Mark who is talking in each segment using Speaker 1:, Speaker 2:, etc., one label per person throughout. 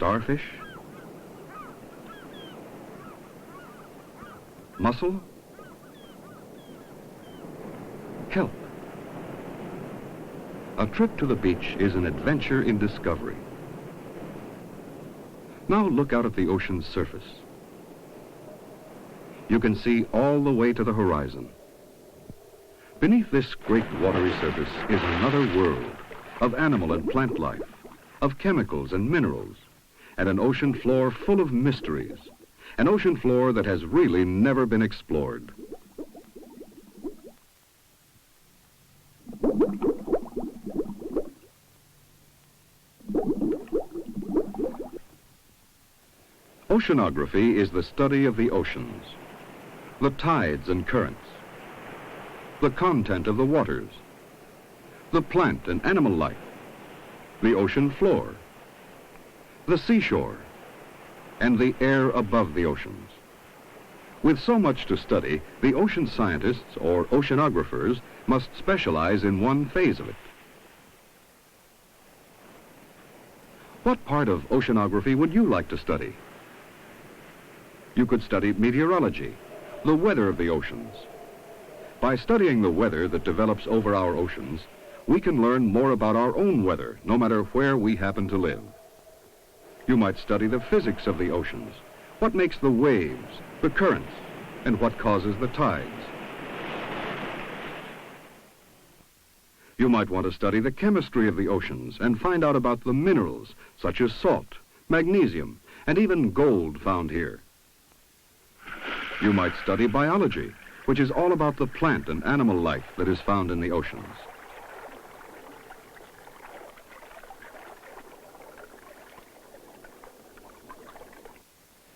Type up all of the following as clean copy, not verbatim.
Speaker 1: Starfish? Mussel? Kelp. A trip to the beach is an adventure in discovery. Now look out at the ocean's surface. You can see all the way to the horizon. Beneath this great watery surface is another world of animal and plant life, of chemicals and minerals, and an ocean floor full of mysteries, an ocean floor that has really never been explored. Oceanography is the study of the oceans, the tides and currents, the content of the waters, the plant and animal life, the ocean floor, the seashore, and the air above the oceans. With so much to study, the ocean scientists, or oceanographers, must specialize in one phase of it. What part of oceanography would you like to study? You could study meteorology, the weather of the oceans. By studying the weather that develops over our oceans, we can learn more about our own weather, no matter where we happen to live. You might study the physics of the oceans, what makes the waves, the currents, and what causes the tides. You might want to study the chemistry of the oceans and find out about the minerals, such as salt, magnesium, and even gold found here. You might study biology, which is all about the plant and animal life that is found in the oceans.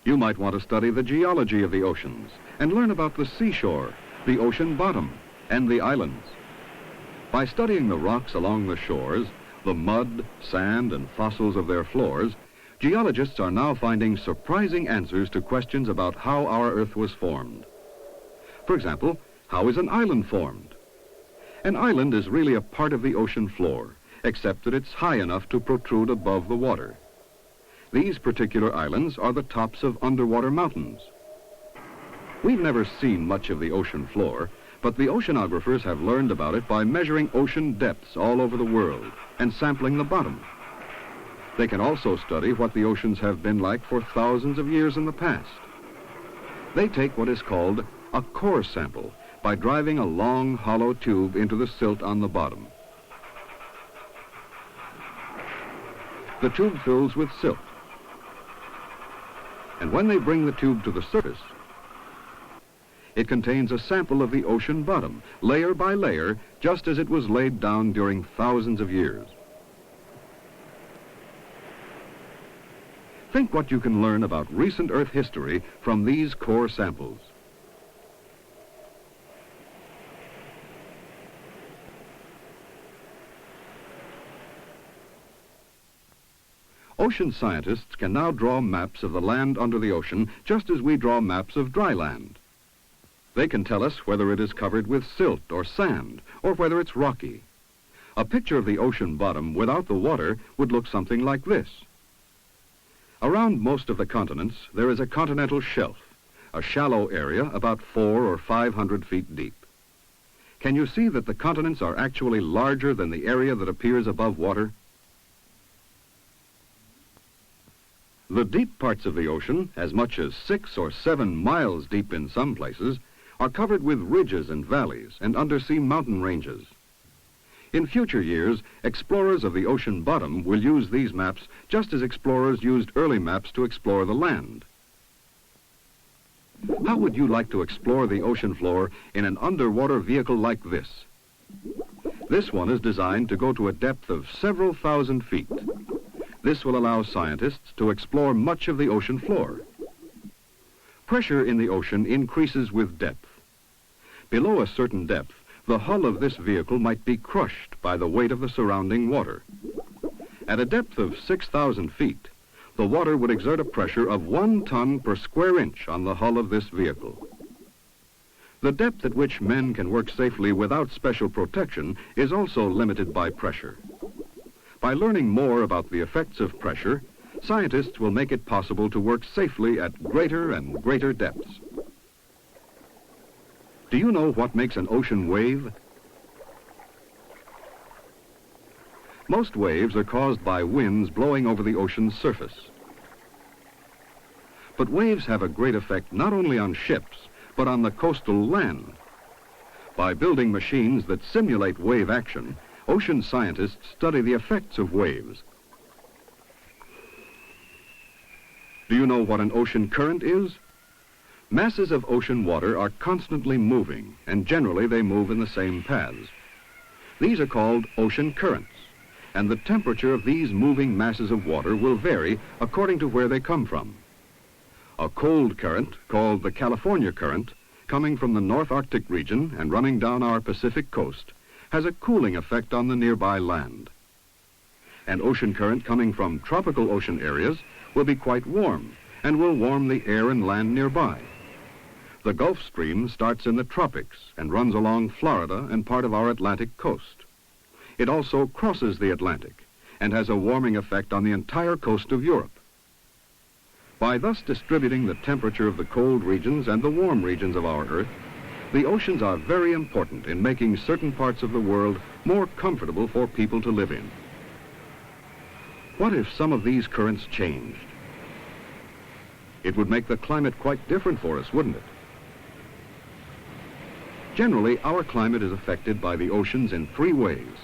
Speaker 1: You might want to study the geology of the oceans and learn about the seashore, the ocean bottom, and the islands. By studying the rocks along the shores, the mud, sand, and fossils of their floors, geologists are now finding surprising answers to questions about how our Earth was formed. For example, how is an island formed? An island is really a part of the ocean floor, except that it's high enough to protrude above the water. These particular islands are the tops of underwater mountains. We've never seen much of the ocean floor, but the oceanographers have learned about it by measuring ocean depths all over the world and sampling the bottom. They can also study what the oceans have been like for thousands of years in the past. They take what is called a core sample by driving a long, hollow tube into the silt on the bottom. The tube fills with silt. And when they bring the tube to the surface, it contains a sample of the ocean bottom, layer by layer, just as it was laid down during thousands of years. Think what you can learn about recent Earth history from these core samples. Ocean scientists can now draw maps of the land under the ocean just as we draw maps of dry land. They can tell us whether it is covered with silt or sand, or whether it's rocky. A picture of the ocean bottom without the water would look something like this. Around most of the continents, there is a continental shelf, a shallow area about 400 or 500 feet deep. Can you see that the continents are actually larger than the area that appears above water? The deep parts of the ocean, as much as 6 or 7 miles deep in some places, are covered with ridges and valleys and undersea mountain ranges. In future years, explorers of the ocean bottom will use these maps just as explorers used early maps to explore the land. How would you like to explore the ocean floor in an underwater vehicle like this? This one is designed to go to a depth of several thousand feet. This will allow scientists to explore much of the ocean floor. Pressure in the ocean increases with depth. Below a certain depth, the hull of this vehicle might be crushed by the weight of the surrounding water. At a depth of 6,000 feet, the water would exert a pressure of 1 ton per square inch on the hull of this vehicle. The depth at which men can work safely without special protection is also limited by pressure. By learning more about the effects of pressure, scientists will make it possible to work safely at greater and greater depths. Do you know what makes an ocean wave? Most waves are caused by winds blowing over the ocean's surface. But waves have a great effect not only on ships, but on the coastal land. By building machines that simulate wave action, ocean scientists study the effects of waves. Do you know what an ocean current is? Masses of ocean water are constantly moving, and generally they move in the same paths. These are called ocean currents, and the temperature of these moving masses of water will vary according to where they come from. A cold current, called the California current, coming from the North Arctic region and running down our Pacific coast, has a cooling effect on the nearby land. An ocean current coming from tropical ocean areas will be quite warm and will warm the air and land nearby. The Gulf Stream starts in the tropics and runs along Florida and part of our Atlantic coast. It also crosses the Atlantic and has a warming effect on the entire coast of Europe. By thus distributing the temperature of the cold regions and the warm regions of our Earth, the oceans are very important in making certain parts of the world more comfortable for people to live in. What if some of these currents changed? It would make the climate quite different for us, wouldn't it? Generally, our climate is affected by the oceans in three ways.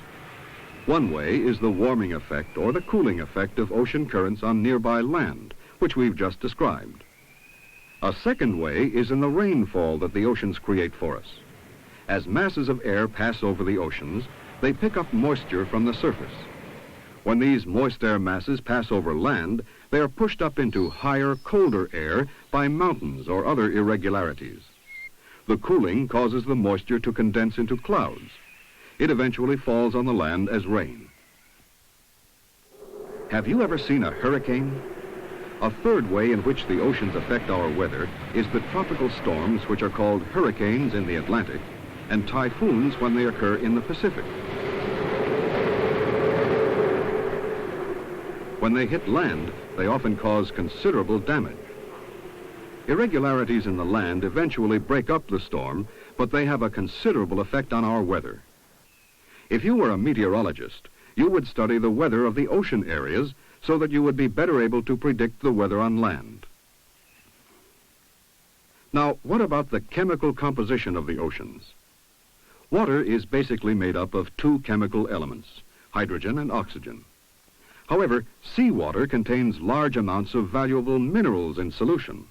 Speaker 1: One way is the warming effect or the cooling effect of ocean currents on nearby land, which we've just described. A second way is in the rainfall that the oceans create for us. As masses of air pass over the oceans, they pick up moisture from the surface. When these moist air masses pass over land, they are pushed up into higher, colder air by mountains or other irregularities. The cooling causes the moisture to condense into clouds. It eventually falls on the land as rain. Have you ever seen a hurricane? A third way in which the oceans affect our weather is the tropical storms, which are called hurricanes in the Atlantic, and typhoons when they occur in the Pacific. When they hit land, they often cause considerable damage. Irregularities in the land eventually break up the storm, but they have a considerable effect on our weather. If you were a meteorologist, you would study the weather of the ocean areas so that you would be better able to predict the weather on land. Now, what about the chemical composition of the oceans? Water is basically made up of two chemical elements, hydrogen and oxygen. However, seawater contains large amounts of valuable minerals in solution,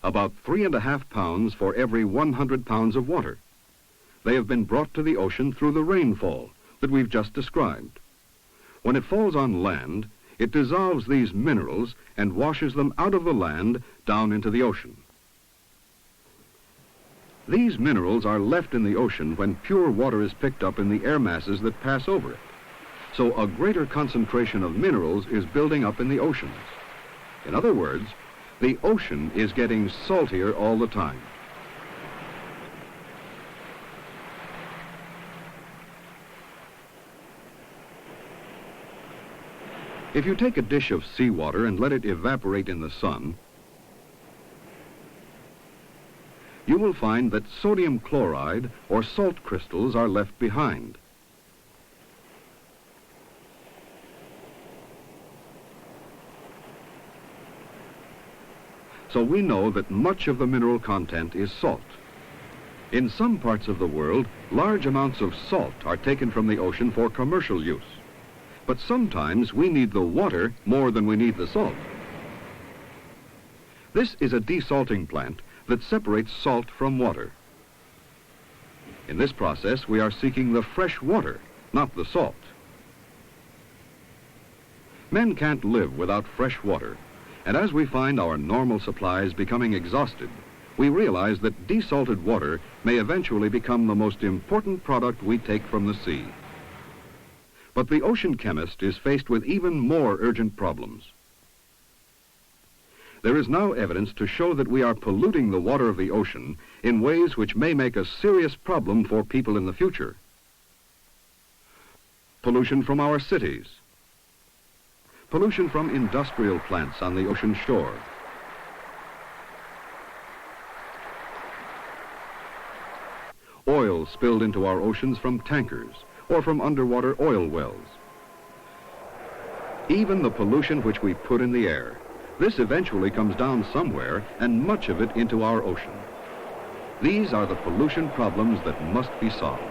Speaker 1: about 3.5 pounds for every 100 pounds of water. They have been brought to the ocean through the rainfall that we've just described. When it falls on land, it dissolves these minerals and washes them out of the land down into the ocean. These minerals are left in the ocean when pure water is picked up in the air masses that pass over it. So a greater concentration of minerals is building up in the oceans. In other words, the ocean is getting saltier all the time. If you take a dish of seawater and let it evaporate in the sun, you will find that sodium chloride or salt crystals are left behind. So we know that much of the mineral content is salt. In some parts of the world, large amounts of salt are taken from the ocean for commercial use. But sometimes we need the water more than we need the salt. This is a desalting plant that separates salt from water. In this process, we are seeking the fresh water, not the salt. Men can't live without fresh water, and as we find our normal supplies becoming exhausted, we realize that desalted water may eventually become the most important product we take from the sea. But the ocean chemist is faced with even more urgent problems. There is now evidence to show that we are polluting the water of the ocean in ways which may make a serious problem for people in the future. Pollution from our cities, pollution from industrial plants on the ocean shore, oil spilled into our oceans from tankers or from underwater oil wells, even the pollution which we put in the air. This eventually comes down somewhere, and much of it into our ocean. These are the pollution problems that must be solved.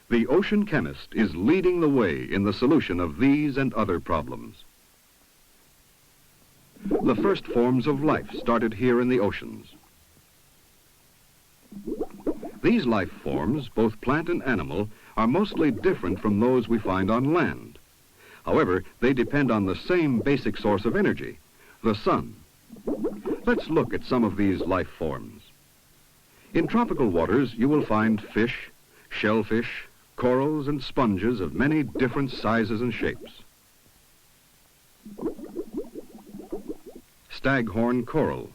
Speaker 1: The ocean chemist is leading the way in the solution of these and other problems. The first forms of life started here in the oceans. These life forms, both plant and animal, are mostly different from those we find on land. However, they depend on the same basic source of energy, the sun. Let's look at some of these life forms. In tropical waters, you will find fish, shellfish, corals, and sponges of many different sizes and shapes. Staghorn coral,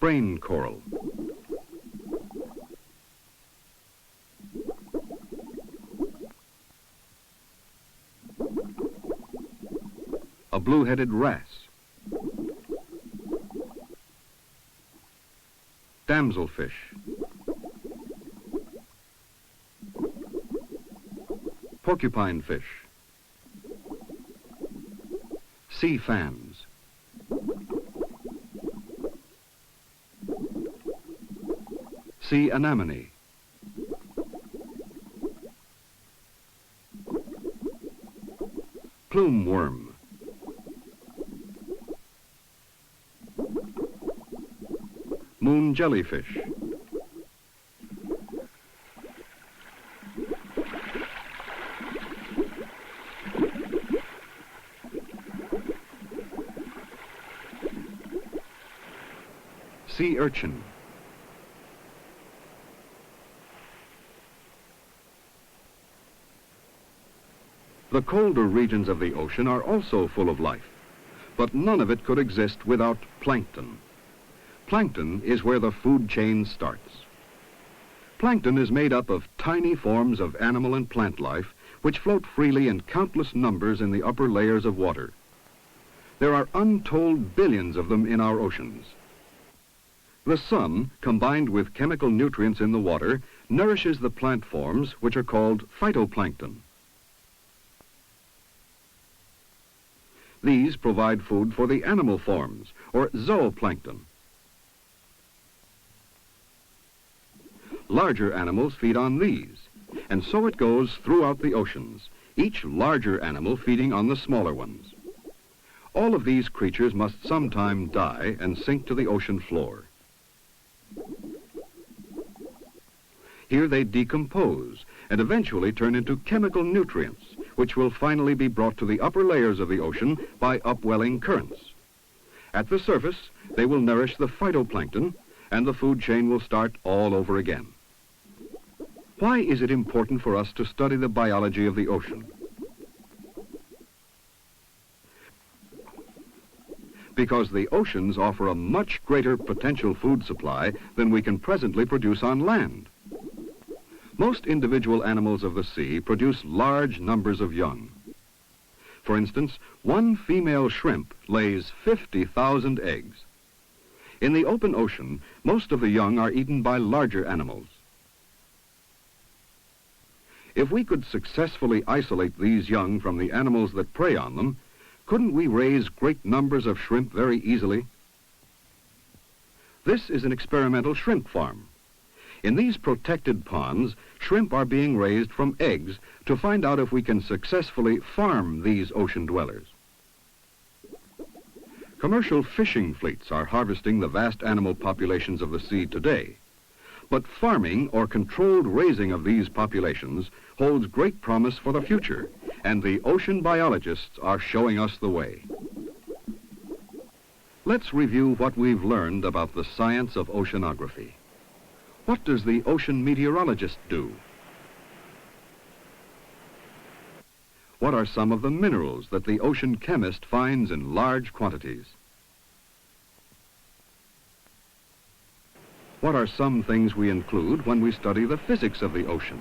Speaker 1: brain coral, a blue-headed wrasse, damselfish, porcupine fish, sea fans, sea anemone, plume worm, moon jellyfish, sea urchin, the colder regions of the ocean are also full of life, but none of it could exist without plankton. Plankton is where the food chain starts. Plankton is made up of tiny forms of animal and plant life which float freely in countless numbers in the upper layers of water. There are untold billions of them in our oceans. The sun, combined with chemical nutrients in the water, nourishes the plant forms which are called phytoplankton. These provide food for the animal forms, or zooplankton. Larger animals feed on these, and so it goes throughout the oceans, each larger animal feeding on the smaller ones. All of these creatures must sometime die and sink to the ocean floor. Here they decompose and eventually turn into chemical nutrients, which will finally be brought to the upper layers of the ocean by upwelling currents. At the surface, they will nourish the phytoplankton, and the food chain will start all over again. Why is it important for us to study the biology of the ocean? Because the oceans offer a much greater potential food supply than we can presently produce on land. Most individual animals of the sea produce large numbers of young. For instance, one female shrimp lays 50,000 eggs. In the open ocean, most of the young are eaten by larger animals. If we could successfully isolate these young from the animals that prey on them, couldn't we raise great numbers of shrimp very easily? This is an experimental shrimp farm. In these protected ponds, shrimp are being raised from eggs to find out if we can successfully farm these ocean dwellers. Commercial fishing fleets are harvesting the vast animal populations of the sea today. But farming or controlled raising of these populations holds great promise for the future, and the ocean biologists are showing us the way. Let's review what we've learned about the science of oceanography. What does the ocean meteorologist do? What are some of the minerals that the ocean chemist finds in large quantities? What are some things we include when we study the physics of the ocean?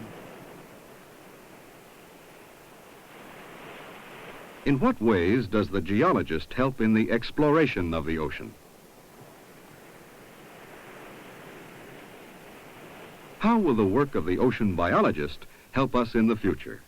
Speaker 1: In what ways does the geologist help in the exploration of the ocean? How will the work of the ocean biologist help us in the future?